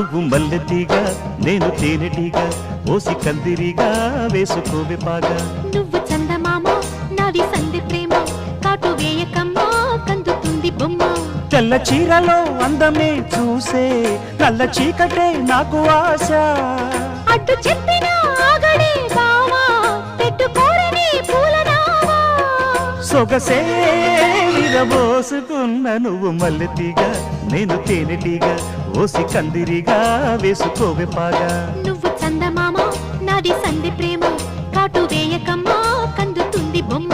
నువ్వు మల్లెతీగా నేను తేనెటీగా ఓసి కందిరిగా వేసుకోవే పాగా నువ్వు చందమామ నాది సంధి ప్రేమ కాటు వేయకమ్మా కందుతుంది బొమ్మ తెల్ల చీరలో అందమే చూసే నల్ల చీకటే నాకు ఆశ అడ్డు చెప్పిన ఆగడే బావా పెట్టుకోరని పూలనావా సొగసే విరబోసుకున్న నువ్వు మల్లెతీగా నేను తేనెటీగా ఓసి కందిరిగా వేసుకోవే పాగా నువ్వు చందమామ నాది సంధి ప్రేమ కాటు వేయకమ్మా కందుతుంది బొమ్మ